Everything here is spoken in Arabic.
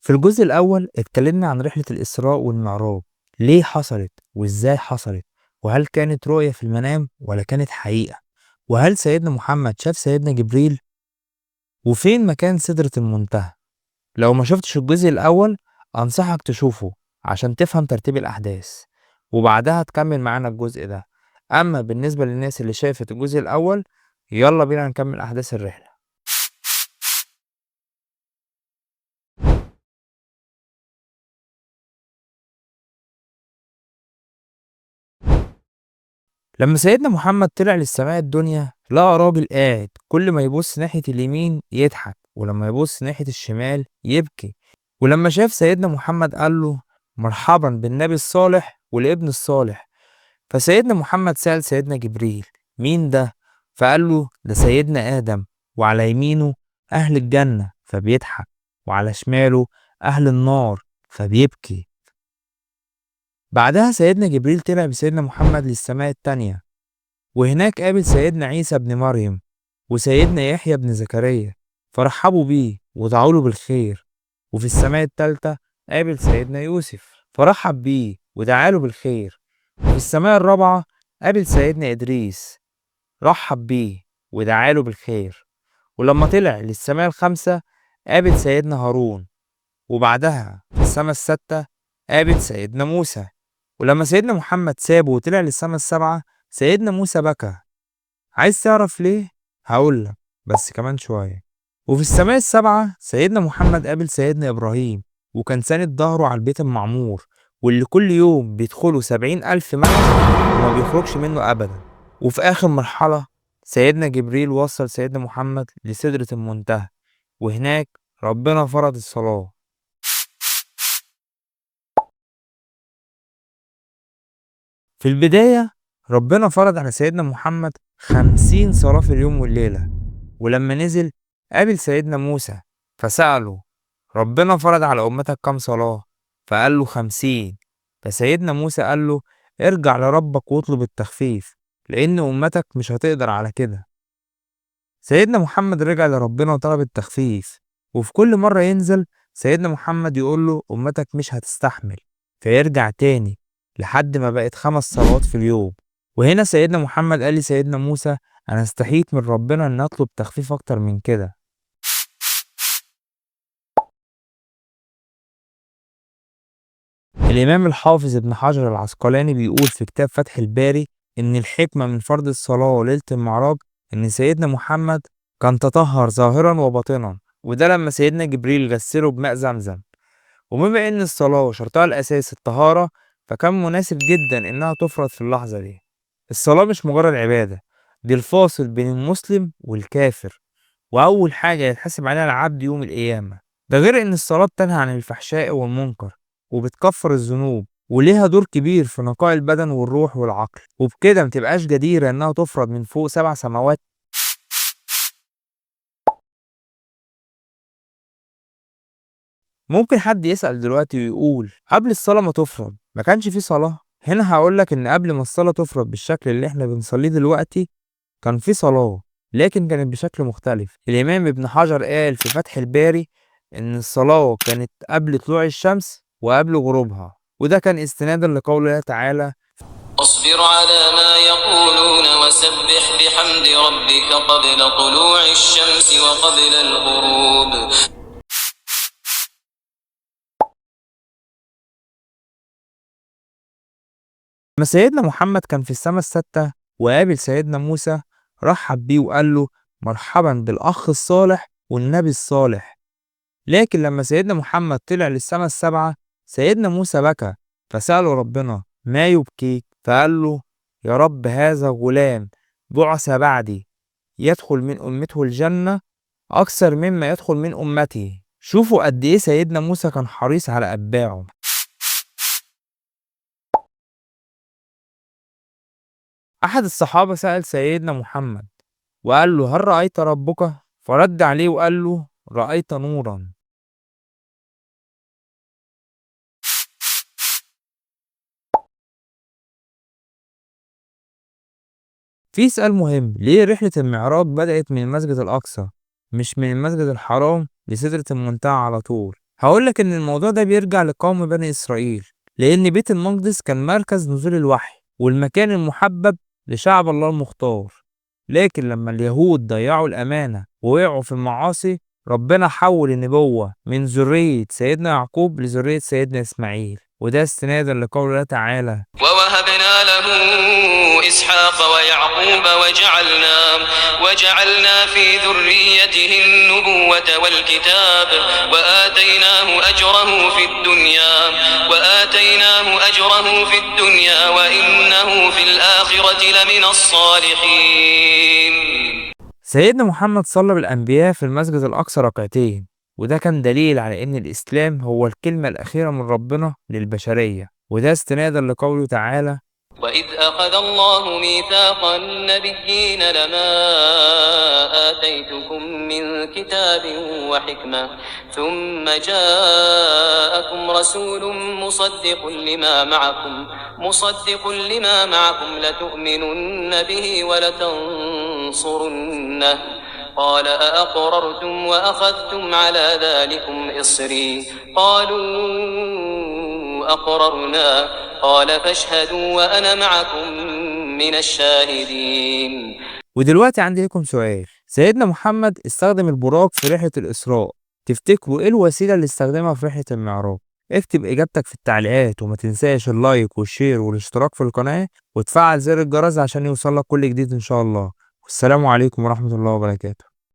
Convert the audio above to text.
في الجزء الأول اتكلمنا عن رحلة الإسراء والمعراج، ليه حصلت وإزاي حصلت، وهل كانت رؤية في المنام ولا كانت حقيقة، وهل سيدنا محمد شاف سيدنا جبريل، وفين مكان سدرة المنتهى. لو ما شفتش الجزء الأول أنصحك تشوفه عشان تفهم ترتيب الأحداث، وبعدها تكمل معانا الجزء ده. أما بالنسبة للناس اللي شافت الجزء الأول، يلا بينا نكمل أحداث الرحلة. لما سيدنا محمد طلع للسماء الدنيا لقى راجل قاعد كل ما يبص ناحية اليمين يضحك، ولما يبص ناحية الشمال يبكي. ولما شاف سيدنا محمد قال له مرحبا بالنبي الصالح والابن الصالح. فسيدنا محمد سأل سيدنا جبريل مين ده؟ فقال له ده سيدنا آدم، وعلى يمينه أهل الجنة فبيضحك، وعلى شماله أهل النار فبيبكي. بعدها سيدنا جبريل طلع بسيدنا محمد للسماء التانية، وهناك قابل سيدنا عيسى ابن مريم وسيدنا يحيى ابن زكريا، فرحبوا بيه ودعوا له بالخير. وفي السماء التالتة قابل سيدنا يوسف فرحب بيه ودعا له بالخير. وفي السماء الرابعة قابل سيدنا إدريس، رحب بيه ودعا له بالخير. ولما طلع للسماء الخامسة قابل سيدنا هارون. وبعدها في السماء الستة قابل سيدنا موسى. ولما سيدنا محمد سابه وطلع للسماء السبعة سيدنا موسى بكى. عايز تعرف ليه؟ هقولك بس كمان شوية. وفي السماء السبعة سيدنا محمد قابل سيدنا إبراهيم، وكان ساند ظهره على البيت المعمور، واللي كل يوم بيدخلوا 70,000 ملك وما بيخرجش منه أبدا. وفي آخر مرحلة سيدنا جبريل وصل سيدنا محمد لسدرة المنتهى، وهناك ربنا فرض الصلاة. في البداية ربنا فرض على سيدنا محمد 50 صلاة في اليوم والليلة. ولما نزل قابل سيدنا موسى فسأله ربنا فرض على أمتك كام صلاة؟ فقال له 50. فسيدنا موسى قال له ارجع لربك واطلب التخفيف، لأن أمتك مش هتقدر على كده. سيدنا محمد رجع لربنا وطلب التخفيف، وفي كل مرة ينزل سيدنا محمد يقول له أمتك مش هتستحمل، فيرجع تاني لحد ما بقت 5 صلوات في اليوم. وهنا سيدنا محمد قال لسيدنا موسى أنا استحيت من ربنا إن أطلب تخفيف أكتر من كده. الإمام الحافظ ابن حجر العسقلاني بيقول في كتاب فتح الباري إن الحكمة من فرض الصلاة ليلة المعراج إن سيدنا محمد كان تطهر ظاهرا وباطنا، وده لما سيدنا جبريل غسله بماء زمزم. وبما إن الصلاة شرطها الأساسي الطهارة، فكان مناسب جدا إنها تفرض في اللحظة دي. الصلاة مش مجرد عبادة، دي الفاصل بين المسلم والكافر، وأول حاجة يتحاسب عليها العبد يوم القيامة. ده غير إن الصلاة بتنهى عن الفحشاء والمنكر وبتكفر الذنوب، وليها دور كبير في نقاء البدن والروح والعقل، وبكده متبقاش جديرة إنها تفرض من فوق 7 سماوات. ممكن حد يسأل دلوقتي ويقول قبل الصلاة ما تفرض ما كانش في صلاة؟ هنا هقولك إن قبل ما الصلاة تفرض بالشكل اللي احنا بنصليه دلوقتي كان في صلاة، لكن كانت بشكل مختلف. الإمام ابن حجر قال في فتح الباري إن الصلاة كانت قبل طلوع الشمس وقبل غروبها، وده كان استنادا لقول الله تعالى اصبر على ما يقولون وسبح بحمد ربك قبل طلوع الشمس وقبل الغروب. لما سيدنا محمد كان في السماء الستة وقابل سيدنا موسى رحب بيه وقال له مرحبا بالأخ الصالح والنبي الصالح. لكن لما سيدنا محمد طلع للسماء السبعة سيدنا موسى بكى، فسأله ربنا ما يبكيك؟ فقال له يا رب هذا غلام بعث بعدي يدخل من أمته الجنة أكثر مما يدخل من أمتي. شوفوا قد إيه سيدنا موسى كان حريص على أتباعه. أحد الصحابة سأل سيدنا محمد وقال له هل رأيت ربك؟ فرد عليه وقال له رأيت نورا. في سؤال مهم، ليه رحلة المعراج بدأت من المسجد الأقصى مش من المسجد الحرام لسدرة المنتهى على طول؟ هقولك إن الموضوع ده بيرجع لقوم بني إسرائيل، لأن بيت المقدس كان مركز نزول الوحي والمكان المحبب لشعب الله المختار. لكن لما اليهود ضيعوا الأمانة ووقعوا في المعاصي، ربنا حول النبوة من ذرية سيدنا يعقوب لذرية سيدنا إسماعيل، وده استنادا لقول الله تعالى: ووهبنا له إسحاق ويعقوب وجعلنا في ذريته النبوة والكتاب وآتيناه أجره في الدنيا وإنه في الآخرة لمن الصالحين. سيدنا محمد صلى بالأنبياء في المسجد الأقصى ركعتين، وده كان دليل على إن الإسلام هو الكلمة الأخيرة من ربنا للبشرية، وده استنادا لقوله تعالى: وإذ أخذ الله ميثاق النبيين لما آتيتكم من كتاب وحكمة ثم جاءكم رسول مصدق لما معكم لتؤمنن به ولتنصرنه قال أأقررتم وأخذتم على ذلكم إصري قالوا أقررنا قال فاشهدوا وأنا معكم من الشاهدين. ودلوقتي عندي لكم سؤال: سيدنا محمد استخدم البراق في رحلة الإسراء، تفتكروا إيه الوسيلة اللي استخدمها في رحلة المعراج؟ اكتب إجابتك في التعليقات، وما تنساش اللايك والشير والاشتراك في القناة وتفعل زر الجرس عشان يوصلك كل جديد إن شاء الله. والسلام عليكم ورحمة الله وبركاته.